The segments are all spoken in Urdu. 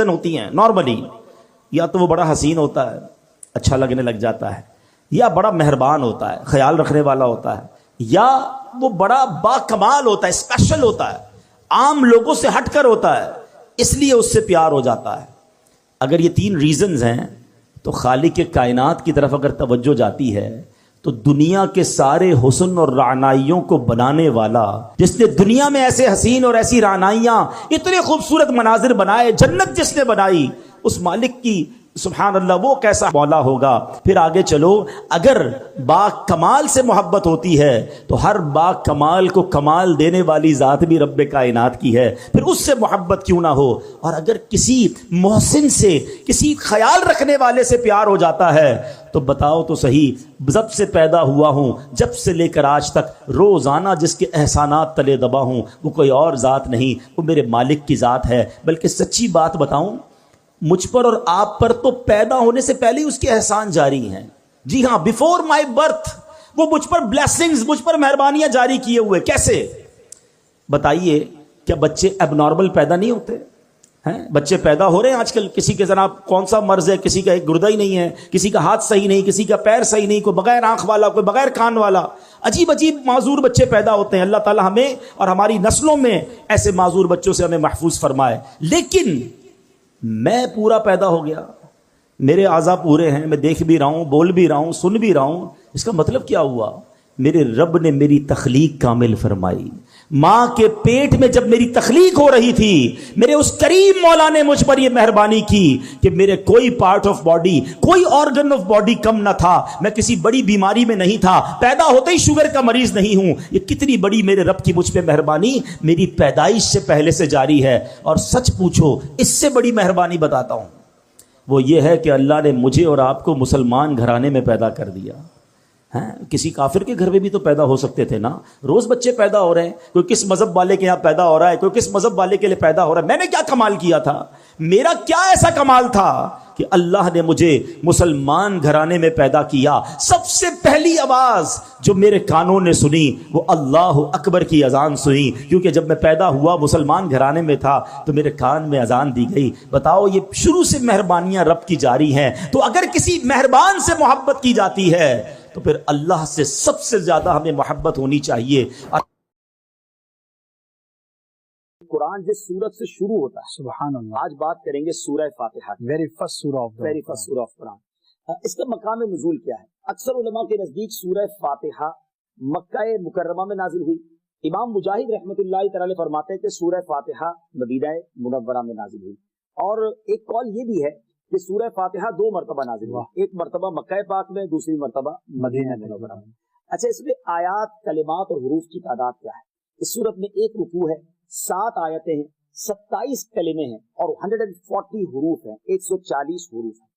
ہوتی ہیں نارملی، یا تو وہ بڑا حسین ہوتا ہے، اچھا لگنے لگ جاتا ہے، یا بڑا مہربان ہوتا ہے، خیال رکھنے والا ہوتا ہے، یا وہ بڑا با کمال ہوتا ہے، اسپیشل ہوتا ہے، عام لوگوں سے ہٹ کر ہوتا ہے، اس لیے اس سے پیار ہو جاتا ہے۔ اگر یہ تین ریزنز ہیں تو خالق کائنات کی طرف اگر توجہ جاتی ہے تو دنیا کے سارے حسن اور رعنائیوں کو بنانے والا، جس نے دنیا میں ایسے حسین اور ایسی رعنائیاں، اتنے خوبصورت مناظر بنائے، جنت جس نے بنائی، اس مالک کی سبحان اللہ وہ کیسا مولا ہوگا۔ پھر آگے چلو، اگر با کمال سے محبت ہوتی ہے تو ہر با کمال کو کمال دینے والی ذات بھی رب کائنات کی ہے، پھر اس سے محبت کیوں نہ ہو۔ اور اگر کسی محسن سے، کسی خیال رکھنے والے سے پیار ہو جاتا ہے تو بتاؤ تو صحیح، جب سے پیدا ہوا ہوں، جب سے لے کر آج تک روزانہ جس کے احسانات تلے دبا ہوں، وہ کوئی اور ذات نہیں، وہ میرے مالک کی ذات ہے۔ بلکہ سچی بات بتاؤں، مجھ پر اور آپ پر تو پیدا ہونے سے پہلے ہی اس کے احسان جاری ہیں۔ جی ہاں، بیفور مائی برتھ وہ مجھ پر بلیسنگز، مجھ پر مہربانیاں جاری کیے ہوئے۔ کیسے بتائیے؟ کیا بچے اب نارمل پیدا نہیں ہوتے ہیں؟ بچے پیدا ہو رہے ہیں آج کل، کسی کے جناب کون سا مرض ہے، کسی کا ایک گردہ ہی نہیں ہے، کسی کا ہاتھ صحیح نہیں، کسی کا پیر صحیح نہیں، کوئی بغیر آنکھ والا، کوئی بغیر کان والا، عجیب عجیب معذور بچے پیدا ہوتے ہیں۔ اللہ تعالی ہمیں اور ہماری نسلوں میں ایسے معذور بچوں سے ہمیں محفوظ فرمائے۔ لیکن میں پورا پیدا ہو گیا، میرے اعضاء پورے ہیں، میں دیکھ بھی رہا ہوں، بول بھی رہا ہوں، سن بھی رہا ہوں۔ اس کا مطلب کیا ہوا؟ میرے رب نے میری تخلیق کامل فرمائی۔ ماں کے پیٹ میں جب میری تخلیق ہو رہی تھی، میرے اس کریم مولا نے مجھ پر یہ مہربانی کی کہ میرے کوئی پارٹ آف باڈی، کوئی آرگن آف باڈی کم نہ تھا، میں کسی بڑی بیماری میں نہیں تھا، پیدا ہوتے ہی شوگر کا مریض نہیں ہوں۔ یہ کتنی بڑی میرے رب کی مجھ پہ مہربانی میری پیدائش سے پہلے سے جاری ہے۔ اور سچ پوچھو، اس سے بڑی مہربانی بتاتا ہوں، وہ یہ ہے کہ اللہ نے مجھے اور آپ کو مسلمان گھرانے میں پیدا کر دیا۔ کسی کافر کے گھر میں بھی تو پیدا ہو سکتے تھے نا۔ روز بچے پیدا ہو رہے ہیں، کوئی کس مذہب والے کے یہاں پیدا ہو رہا ہے، کوئی کس مذہب والے کے لیے پیدا ہو رہا ہے۔ میں نے کیا کمال کیا تھا؟ میرا کیا ایسا کمال تھا کہ اللہ نے مجھے مسلمان گھرانے میں پیدا کیا؟ سب سے پہلی آواز جو میرے کانوں نے سنی وہ اللہ اکبر کی اذان سنی، کیونکہ جب میں پیدا ہوا مسلمان گھرانے میں تھا تو میرے کان میں اذان دی گئی۔ بتاؤ، یہ شروع سے مہربانیاں رب کی جاری ہیں۔ تو اگر کسی مہربان سے محبت کی جاتی ہے تو پھر اللہ سے سب سے زیادہ ہمیں محبت ہونی چاہیے۔ قرآن جس سورت سے شروع ہوتا ہے، سبحان اللہ، آج بات کریں گے سورہ فاتحہ، ویری فرسٹ سورہ آف قرآن۔ اس کا مقام نزول کیا ہے؟ اکثر علماء کے نزدیک سورہ فاتحہ مکہ مکرمہ میں نازل ہوئی۔ امام مجاہد رحمۃ اللہ تعالی فرماتے ہیں کہ سورہ فاتحہ مدینہ منورہ میں نازل ہوئی، اور ایک قول یہ بھی ہے کہ سورہ فاتحہ 2 مرتبہ نازل ہوئی، ایک مرتبہ مکہ پاک میں، دوسری مرتبہ مدینہ منورہ میں۔ اچھا، اس میں آیات، کلمات اور حروف کی تعداد کیا ہے؟ اس سورت میں 1 رکوع ہے، 7 آیتیں ہیں، 27 کلمے ہیں اور 140 حروف ہیں، 140 حروف ہیں۔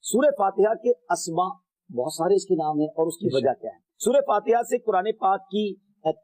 سورہ فاتحہ کے اسماء بہت سارے اس کے نام ہیں، اور اس کی وجہ کیا ہے؟ سورہ فاتحہ سے قرآن پاک کی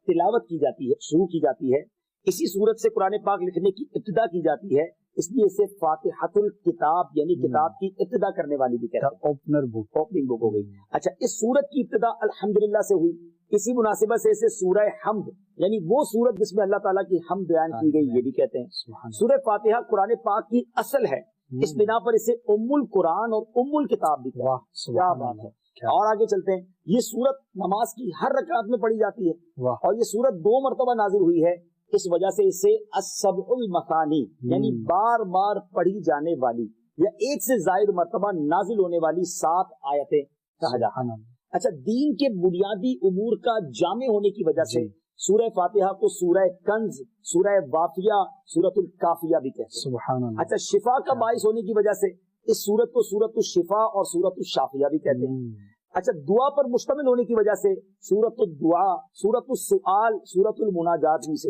تلاوت کی جاتی ہے، شروع کی جاتی ہے۔ اسی سورت سے قرآن پاک لکھنے کی ابتدا کی جاتی ہے، اس لیے اسے فاتحۃ الکتاب یعنی کتاب کی ابتدا کرنے والی بھی کہتے ہیں، اوپننگ بک ہو گئی۔ اچھا، اس سورت کی ابتدا الحمدللہ سے ہوئی، اسی مناسبت سے اسے سورہ حمد یعنی وہ سورت جس میں اللہ تعالیٰ کی حمد بیان کی گئی یہ بھی کہتے ہیں۔ سورہ فاتحہ قرآن پاک کی اصل ہے، اس بنا پر اسے ام القرآن اور ام الکتاب بھی کہتے ہیں۔ کیا بات ہے! اور آگے چلتے ہیں، یہ سورت نماز کی ہر رکعت میں پڑھی جاتی ہے، اور یہ سورت 2 مرتبہ نازل ہوئی ہے، اس وجہ سے اسے السبع المثانی یعنی بار بار پڑھی جانے والی یا ایک سے زائد مرتبہ نازل ہونے والی 7 آیتیں کہا جاتا ہے۔ اچھا، دین کے بنیادی امور کا جامع ہونے کی وجہ سے سورہ فاتحہ کو سورہ کنز، سورہ وافیہ، سورۃ الکافیہ بھی کہتے ہیں، سبحان اللہ۔ اچھا، شفا کا باعث ہونے کی وجہ سے اس سورت کو سورۃ الشفا اور سورۃ الشافیہ بھی کہتے ہیں۔ اچھا، دعا پر مشتمل ہونے کی وجہ سے سورۃ الدعاء، سورۃ السؤال، سورۃ المناجات بھی سے۔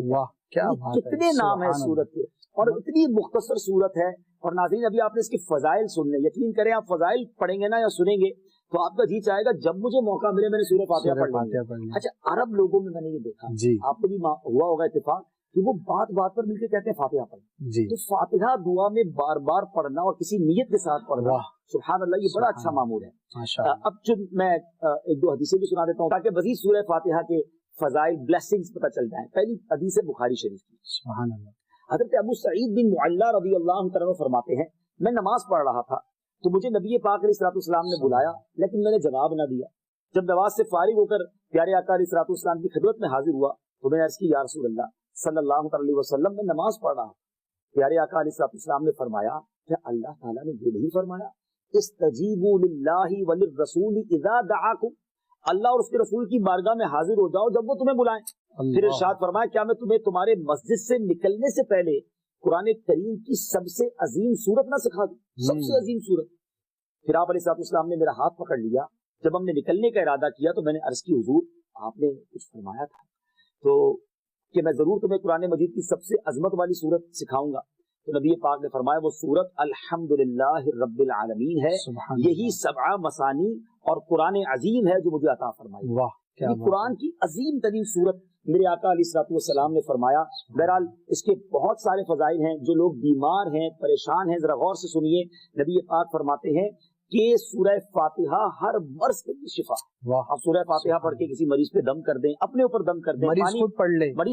کتنے نام ہیں اس سورت کے، اور اتنی مختصر سورت ہے۔ اور ناظرین، ابھی آپ نے اس کے فضائل سننے، یقین کریں آپ فضائل پڑھیں گے نا یا سنیں گے تو آپ کا جی چاہے گا جب مجھے موقع ملے میں نے سورہ فاتحہ پڑھ لی۔ اچھا، عرب لوگوں میں نے یہ دیکھا، آپ کو بھی ہوا ہوگا اتفاق، کہ وہ بات بات پر مل کے کہتے ہیں فاتحہ پڑھیں۔ تو فاتحہ دعا میں بار بار پڑھنا اور کسی نیت کے ساتھ پڑھنا، سبحان اللہ، یہ بڑا اچھا معمول ہے۔ اب جو میں 1-2 حدیثیں بھی سنا دیتا ہوں تاکہ مزید سورہ فاتحہ کے فضائل، بلیسنگز پتہ چل جائیں۔ پہلی حدیث ہے بخاری شریف کی، سبحان اللہ۔ حضرت ابو سعید بن معلا رضی اللہ عنہ فرماتے ہیں میں نماز پڑھ رہا تھا تو مجھے نبی پاک علیہ الصلوۃ والسلام نے بلایا لیکن میں نے جواب نہ دیا. جب نماز سے فارغ ہو کر پیارے آقا علیہ الصلوۃ والسلام کی خدمت میں حاضر ہوا تو میں نے عرض کی یا رسول اللہ صلی اللہ علیہ وسلم میں نماز پڑھ رہا ہوں. پیارے آقا علیہ الصلوۃ والسلام نے فرمایا کیا اللہ تعالیٰ نے یہ نہیں فرمایا استجیبوا للہ وللرسول اذا دعاکم، اللہ اور اس کے رسول کی بارگاہ میں حاضر ہو جاؤ جب وہ تمہیں بلائیں. پھر ارشاد فرمایا کیا میں تمہیں تمہارے مسجد سے نکلنے سے پہلے قرآن کریم کی سب سے عظیم سورت نہ سکھا دوں؟ سب سے عظیم سورت. پھر آپ علیہ السلام نے میرا ہاتھ پکڑ لیا. جب ہم نے نکلنے کا ارادہ کیا تو میں نے عرض کی حضور آپ نے کچھ فرمایا تھا تو کہ میں ضرور تمہیں قرآن مجید کی سب سے عظمت والی سورت سکھاؤں گا. تو نبی پاک نے فرمایا وہ سورت الحمدللہ رب العالمین ہے، یہی 7 مثانی اور قرآن عظیم ہے جو مجھے عطا فرمائی. یہ قرآن کی عظیم ترین سورت میرے آقا علیہ الصلوۃ والسلام نے فرمایا. بہرحال اس کے بہت سارے فضائل ہیں. جو لوگ بیمار ہیں پریشان ہیں ذرا غور سے سنیے. نبی پاک فرماتے ہیں کہ سورہ فاتحہ ہر مرض کے لیے شفا. آپ سورہ فاتحہ پڑھ کے کسی مریض پہ دم کر دیں، اپنے اوپر دم کر دیں، مریض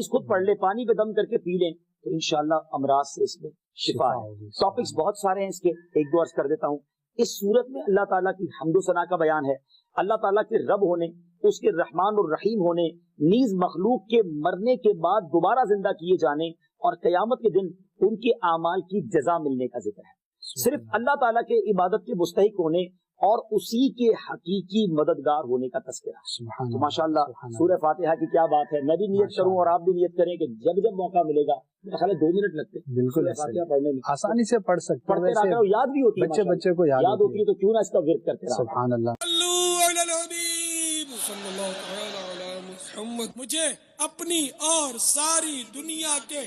خود پڑھ لے، پانی پہ دم کر کے پی لیں تو انشاءاللہ امراض سے اس میں شفا ہے. ٹاپکس بہت سارے ہیں اس کے، ایک دو عرض کر دیتا ہوں. اس سورت میں اللہ تعالیٰ کی حمد و ثنا کا بیان ہے. اللہ تعالیٰ کے رب ہونے، اس کے رحمان الرحیم ہونے، نیز مخلوق کے مرنے کے بعد دوبارہ زندہ کیے جانے اور قیامت کے دن ان کے اعمال کی جزا ملنے کا ذکر ہے. صرف اللہ تعالیٰ کے عبادت کے مستحق ہونے اور اسی کے حقیقی مددگار ہونے کا تذکرہ. تو ماشاءاللہ سورہ فاتحہ کی کیا بات ہے. میں بھی نیت کروں اور آپ بھی نیت کریں کہ جب جب موقع ملے گا، میرا خیال ہے 2 منٹ لگتے ہیں بالکل فاتحہ پڑھنے میں، آسانی سے پڑھ سکتے ہیں، پڑھتے رہا یاد بھی ہوتی ہے، بچے کو یاد ہوتی ہے تو کیوں نہ اس کا ورد کرتے رہا. سبحان اللہ. مجھے اپنی اور ساری دنیا کے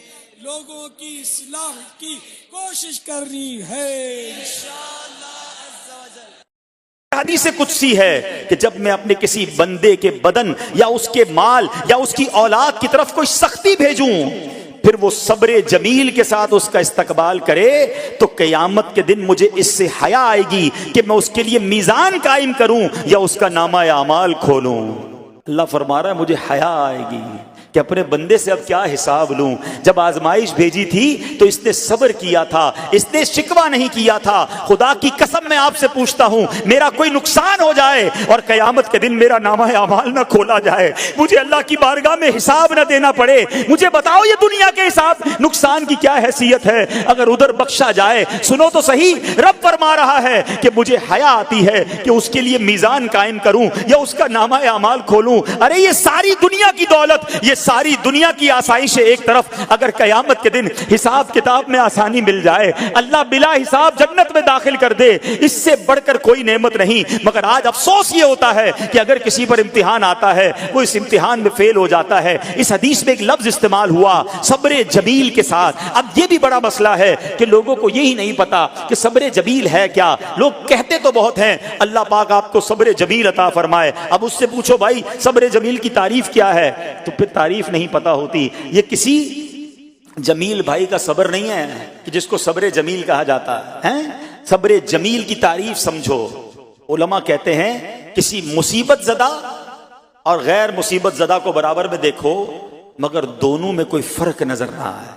لوگوں کی اصلاح کی کوشش کرنی ہے انشاءاللہ عز و جل. حدیث قدسی ہے کہ جب میں اپنے کسی بندے کے بدن یا اس کے مال یا اس کی اولاد کی طرف کوئی سختی بھیجوں پھر وہ صبر جمیل کے ساتھ اس کا استقبال کرے تو قیامت کے دن مجھے اس سے حیا آئے گی کہ میں اس کے لیے میزان قائم کروں یا اس کا نامہ اعمال کھولوں. اللہ فرما رہا ہے مجھے حیا آئے گی کہ اپنے بندے سے اب کیا حساب لوں. جب آزمائش بھیجی تھی تو اس نے صبر کیا تھا، اس نے شکوہ نہیں کیا تھا. خدا کی قسم میں آپ سے پوچھتا ہوں میرا کوئی نقصان ہو جائے اور قیامت کے دن میرا نامہ اعمال نہ کھولا جائے، مجھے اللہ کی بارگاہ میں حساب نہ دینا پڑے، مجھے بتاؤ یہ دنیا کے حساب نقصان کی کیا حیثیت ہے اگر ادھر بخشا جائے. سنو تو صحیح، رب فرما رہا ہے کہ مجھے حیا آتی ہے کہ اس کے لیے میزان قائم کروں یا اس کا نامہ اعمال کھولوں. ارے یہ ساری دنیا کی دولت، یہ ساری دنیا کی آسائش ایک طرف، اگر قیامت کے دن حساب کتاب میں آسانی مل جائے، اللہ بلا حساب جنت میں داخل کر دے، اس سے بڑھ کر کوئی نعمت نہیں. مگر آج افسوس یہ ہوتا ہے کہ اگر کسی پر امتحان آتا ہے وہ اس امتحان میں فیل ہو جاتا ہے. اس حدیث میں ایک لفظ استعمال ہوا صبر جمیل کے ساتھ. اب یہ بھی بڑا مسئلہ ہے کہ لوگوں کو یہی نہیں پتا کہ صبر جمیل ہے کیا. لوگ کہتے تو بہت ہیں اللہ پاک آپ کو صبر جمیل عطا فرمائے. اب اس سے پوچھو بھائی صبر جمیل کی تعریف کیا ہے تو پھر تعریف نہیں پتا ہوتی. یہ کسی جمیل بھائی کا صبر نہیں ہے کہ جس کو صبر جمیل کہا جاتا ہے. صبر جمیل کی تعریف سمجھو. علماء کہتے ہیں کسی مصیبت زدہ اور غیر مصیبت زدہ کو برابر میں دیکھو مگر دونوں میں کوئی فرق نظر نہ آئے.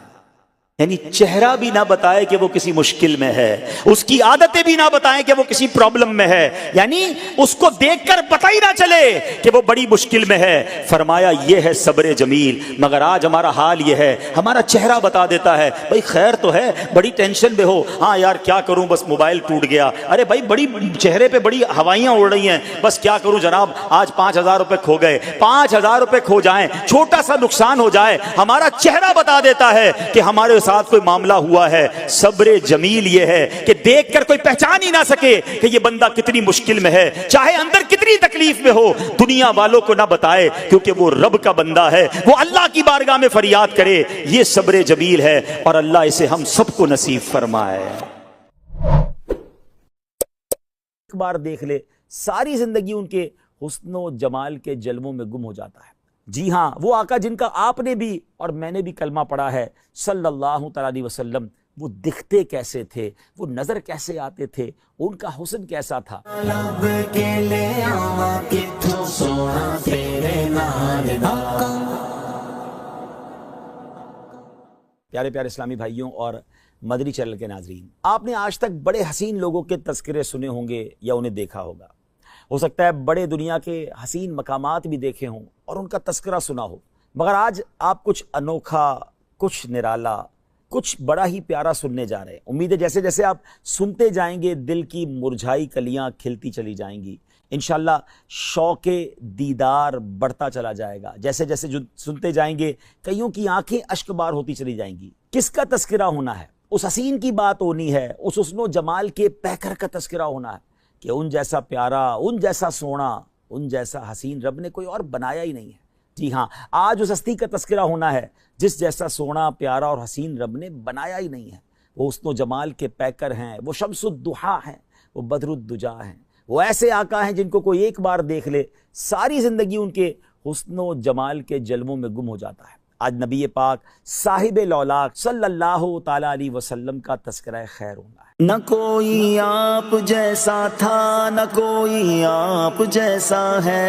یعنی چہرہ بھی نہ بتائے کہ وہ کسی مشکل میں ہے، اس کی عادتیں بھی نہ بتائیں کہ وہ کسی پرابلم میں ہے، یعنی اس کو دیکھ کر پتہ ہی نہ چلے کہ وہ بڑی مشکل میں ہے. فرمایا یہ ہے صبر جمیل. مگر آج ہمارا حال یہ ہے، ہمارا چہرہ بتا دیتا ہے بھائی خیر تو ہے، بڑی ٹینشن میں ہو، ہاں یار کیا کروں بس موبائل ٹوٹ گیا، ارے بھائی بڑی چہرے پہ بڑی ہوائیاں اڑ رہی ہیں، بس کیا کروں جناب آج 5000 روپے کھو گئے. 5000 روپے کھو جائیں، چھوٹا سا نقصان ہو جائے، ہمارا چہرہ بتا دیتا ہے کہ ہمارے ساتھ کوئی معاملہ ہوا ہے. صبر جمیل یہ ہے کہ دیکھ کر کوئی پہچان ہی نہ سکے کہ یہ بندہ کتنی مشکل میں ہے، چاہے اندر کتنی تکلیف میں ہو، دنیا والوں کو نہ بتائے کیونکہ وہ رب کا بندہ ہے، وہ اللہ کی بارگاہ میں فریاد کرے. یہ صبر جمیل ہے اور اللہ اسے ہم سب کو نصیب فرمائے. ایک بار دیکھ لے ساری زندگی ان کے حسن و جمال کے جلووں میں گم ہو جاتا ہے. جی ہاں وہ آقا جن کا آپ نے بھی اور میں نے بھی کلمہ پڑھا ہے صلی اللہ تعالی علیہ وسلم، وہ دکھتے کیسے تھے، وہ نظر کیسے آتے تھے، ان کا حسن کیسا تھا. پیارے پیارے اسلامی بھائیوں اور مدنی چینل کے ناظرین، آپ نے آج تک بڑے حسین لوگوں کے تذکرے سنے ہوں گے یا انہیں دیکھا ہوگا. ہو سکتا ہے بڑے دنیا کے حسین مقامات بھی دیکھے ہوں اور ان کا تذکرہ سنا ہو، مگر آج آپ کچھ انوکھا، کچھ نرالا، کچھ بڑا ہی پیارا سننے جا رہے ہیں. امید ہے جیسے جیسے آپ سنتے جائیں گے دل کی مرجھائی کلیاں کھلتی چلی جائیں گی، انشاءاللہ شوق دیدار بڑھتا چلا جائے گا. جیسے جیسے سنتے جائیں گے کئیوں کی آنکھیں اشک بار ہوتی چلی جائیں گی. کس کا تذکرہ ہونا ہے؟ اس حسین کی بات ہونی ہے، اس حسن و جمال کے پیکر کا تذکرہ ہونا ہے کہ ان جیسا پیارا، ان جیسا سونا، ان جیسا حسین رب نے کوئی اور بنایا ہی نہیں ہے. جی ہاں، آج اس ہستی کا تذکرہ ہونا ہے جس جیسا سونا، پیارا اور حسین رب نے بنایا ہی نہیں ہے. وہ حسن و جمال کے پیکر ہیں، وہ شمس الضحیٰ ہیں، وہ بدر الدجا ہیں، وہ ایسے آقا ہیں جن کو کوئی ایک بار دیکھ لے ساری زندگی ان کے حسن و جمال کے جلووں میں گم ہو جاتا ہے. آج نبی پاک صاحب لولاک صلی اللہ تعالی علیہ وسلم کا تذکرہ خیر ہونا ہے. نہ کوئی آپ جیسا تھا، نہ کوئی آپ جیسا ہے.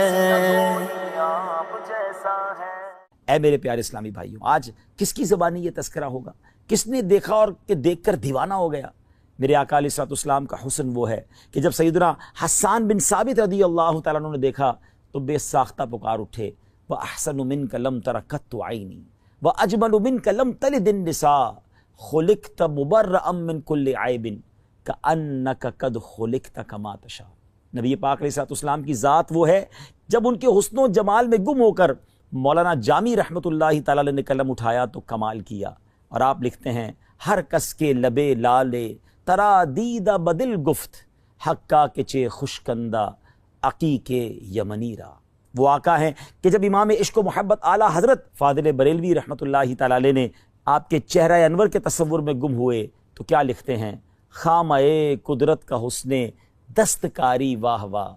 اے میرے پیارے اسلامی بھائیوں، آج کس کی زبانی یہ تذکرہ ہوگا؟ کس نے دیکھا اور کہ دیکھ کر دیوانہ ہو گیا؟ میرے آقا علیہ الصلوۃ والسلام کا حسن وہ ہے کہ جب سیدنا حسان بن ثابت رضی اللہ تعالیٰ عنہ نے دیکھا تو بے ساختہ پکار اٹھے، وَأَحْسَنُ مِنْكَ لَمْ تَرَ قَطُّ عَيْنِي وَأَجْمَلُ مِنْكَ لَمْ تَلِدِ النِّسَاءُ خُلِقْتَ مُبَرَّأً مِنْ كُلِّ عَيْبٍ كَأَنَّكَ قَدْ خُلِقْتَ كَمَا تَشَاءُ. نبی پاک علیہ الصلوۃ والسلام کی ذات وہ ہے جب ان کے حسن و جمال میں گم ہو کر مولانا جامی رحمۃ اللہ تعالی نے قلم اٹھایا تو کمال کیا. اور آپ لکھتے ہیں، ہر کس کے لبے لالے ترا دیدہ بدل گفت، حقا کے چے خوشکندہ عقیق یمنی را. وہ آقا ہیں کہ جب امام عشق و محبت اعلیٰ حضرت فاضل بریلوی رحمۃ اللہ تعالی علیہ نے آپ کے چہرہ انور کے تصور میں گم ہوئے تو کیا لکھتے ہیں، خامہ قدرت کا حسن دستکاری واہ واہ،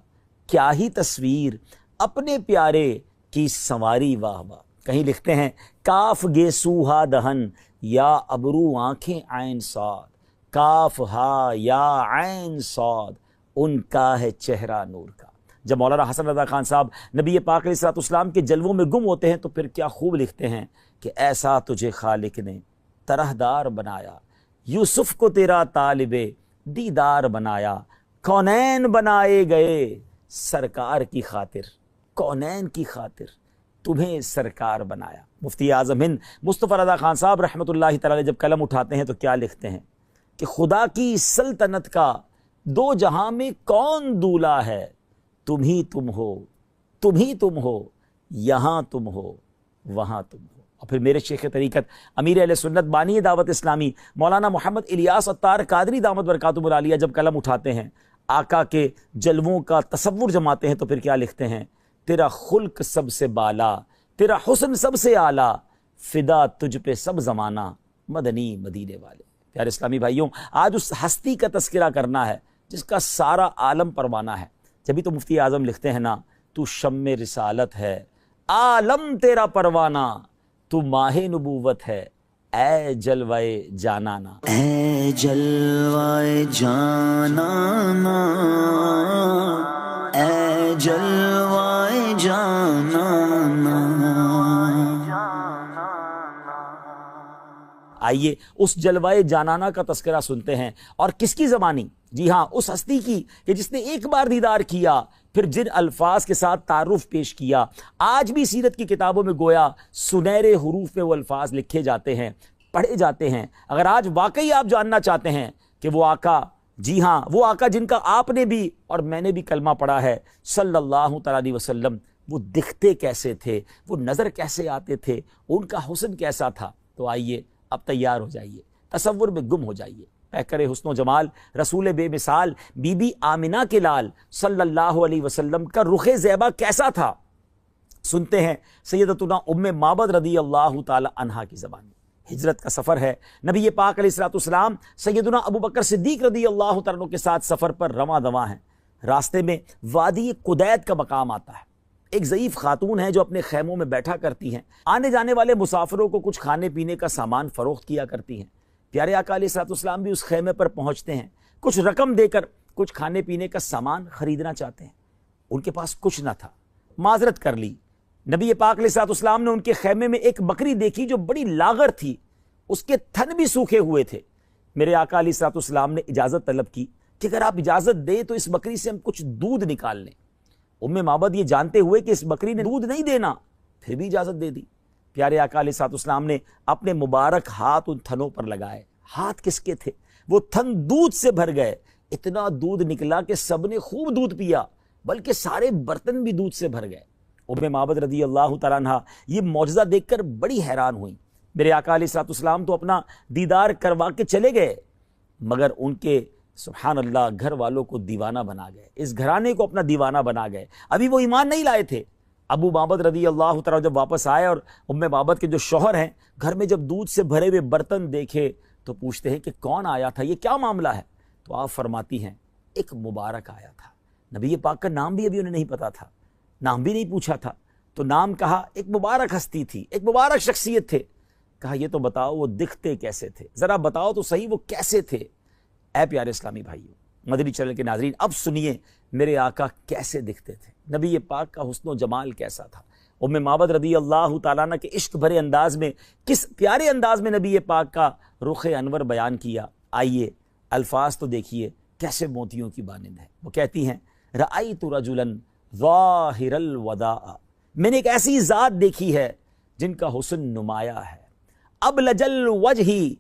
کیا ہی تصویر اپنے پیارے کی سنواری واہ واہ. کہیں لکھتے ہیں، کاف گے سوہا دہن یا ابرو آنکھیں عین صاد، کاف ہا یا عین صاد، ان کا ہے چہرہ نور کا. جب مولانا حسن رضا خان صاحب نبی پاک علیہ الصلوۃ والسلام کے جلووں میں گم ہوتے ہیں تو پھر کیا خوب لکھتے ہیں کہ ایسا تجھے خالق نے طرح دار بنایا، یوسف کو تیرا طالب دیدار بنایا، کونین بنائے گئے سرکار کی خاطر، کونین کی خاطر تمہیں سرکار بنایا. مفتی اعظم ہند مصطفیٰ رضا خان صاحب رحمۃ اللہ تعالی جب قلم اٹھاتے ہیں تو کیا لکھتے ہیں کہ خدا کی سلطنت کا دو جہاں میں کون دولا ہے، تم ہی تم ہو، تم ہی تم ہو، یہاں تم ہو، وہاں تم ہو. اور پھر میرے شیخ طریقت امیر اہل سنت بانی دعوت اسلامی مولانا محمد الیاس عطار قادری دامت برکاتہ العالیہ جب قلم اٹھاتے ہیں، آقا کے جلووں کا تصور جماتے ہیں تو پھر کیا لکھتے ہیں، تیرا خلق سب سے بالا، تیرا حسن سب سے اعلیٰ، فدا تجھ پہ سب زمانہ، مدنی مدینے والے. پیارے اسلامی بھائیوں، آج اس ہستی کا تذکرہ کرنا ہے جس کا سارا عالم پروانہ ہے. جبھی تو مفتی اعظم لکھتے ہیں نا، تو شم رسالت ہے، عالم تیرا پروانہ، تو ماہ نبوت ہے، اے جلوائے جانانا. اے جلوائے جانانا، اے جلوائے جانانا. آئیے اس جلوائے جانانا کا تذکرہ سنتے ہیں. اور کس کی زبانی؟ جی ہاں، اس ہستی کی کہ جس نے ایک بار دیدار کیا، پھر جن الفاظ کے ساتھ تعارف پیش کیا. آج بھی سیرت کی کتابوں میں گویا سنہرے حروف میں وہ الفاظ لکھے جاتے ہیں، پڑھے جاتے ہیں. اگر آج واقعی آپ جاننا چاہتے ہیں کہ وہ آقا، جی ہاں وہ آقا جن کا آپ نے بھی اور میں نے بھی کلمہ پڑھا ہے صلی اللہ تعالی علیہ وسلم، وہ دکھتے کیسے تھے، وہ نظر کیسے آتے تھے، ان کا حسن کیسا تھا، تو آئیے اب تیار ہو جائیے، تصور میں گم ہو جائیے. پیکر حسن و جمال رسول بے مثال بی بی آمنہ کے لال صلی اللہ علیہ وسلم کا رخ زیبا کیسا تھا، سنتے ہیں سیدتنا ام معبد رضی اللہ تعالی عنہا کی زبان میں. ہجرت کا سفر ہے، نبی پاک علیہ الصلوۃ والسلام سیدنا ابو بکر صدیق رضی اللہ تعالیٰ عنہ کے ساتھ سفر پر رواں دواں ہیں. راستے میں وادی قدید کا مقام آتا ہے. ایک ضعیف خاتون ہے جو اپنے خیموں میں بیٹھا کرتی ہیں، آنے جانے والے مسافروں کو کچھ کھانے پینے کا سامان فروخت کیا کرتی ہیں. پیارے آقا علیہ الصلوۃ والسلام بھی اس خیمے پر پہنچتے ہیں، کچھ رقم دے کر کچھ کھانے پینے کا سامان خریدنا چاہتے ہیں. ان کے پاس کچھ نہ تھا، معذرت کر لی. نبی پاک علیہ الصلوۃ والسلام نے ان کے خیمے میں ایک بکری دیکھی جو بڑی لاغر تھی. اس کے تھن بھی سوکھے ہوئے تھے. میرے آقا علیہ الصلوۃ والسلام نے اجازت طلب کی کہ اگر آپ اجازت دیں تو اس بکری سے ہم کچھ دودھ نکال لیں. ام معبد یہ جانتے ہوئے کہ اس بکری نے دودھ نہیں دینا پھر بھی اجازت دے دی. پیارے آقا علیہ الصلوۃ والسلام نے اپنے مبارک ہاتھ ان تھنوں پر لگائے. ہاتھ کس کے تھے؟ وہ تھن دودھ سے بھر گئے. اتنا دودھ نکلا کہ سب نے خوب دودھ پیا، بلکہ سارے برتن بھی دودھ سے بھر گئے. ام معبد رضی اللہ تعالیٰ عنہ یہ معجزہ دیکھ کر بڑی حیران ہوئیں. میرے آقا علیہ الصلوۃ والسلام تو اپنا دیدار کروا کے چلے گئے، مگر ان کے سبحان اللہ گھر والوں کو دیوانہ بنا گئے، اس گھرانے کو اپنا دیوانہ بنا گئے. ابھی وہ ایمان نہیں لائے تھے. ابو معبد رضی اللہ تعالیٰ جب واپس آئے اور ام معبد کے جو شوہر ہیں گھر میں جب دودھ سے بھرے ہوئے برتن دیکھے تو پوچھتے ہیں کہ کون آیا تھا، یہ کیا معاملہ ہے؟ تو آپ فرماتی ہیں ایک مبارک آیا تھا. نبی پاک کا نام بھی ابھی انہیں نہیں پتا تھا، نام بھی نہیں پوچھا تھا، تو نام کہا. ایک مبارک ہستی تھی، ایک مبارک شخصیت تھے. کہا یہ تو بتاؤ وہ دکھتے کیسے تھے، ذرا بتاؤ تو صحیح وہ کیسے تھے. اے پیارے اسلامی بھائیوں، مدنی چینل کے ناظرین، اب سنیے میرے آقا کیسے دکھتے تھے، نبی پاک کا حسن و جمال کیسا تھا. ام معبد رضی اللہ تعالیٰ عنہ کے عشق بھرے انداز میں کس پیارے انداز میں نبی پاک کا رخ انور بیان کیا. آئیے الفاظ تو دیکھیے کیسے موتیوں کی مانند ہے. وہ کہتی ہیں رأیت رجلا ظاہر الوداع، میں نے ایک ایسی ذات دیکھی ہے جن کا حسن نمایاں ہے. ابلج الوجہ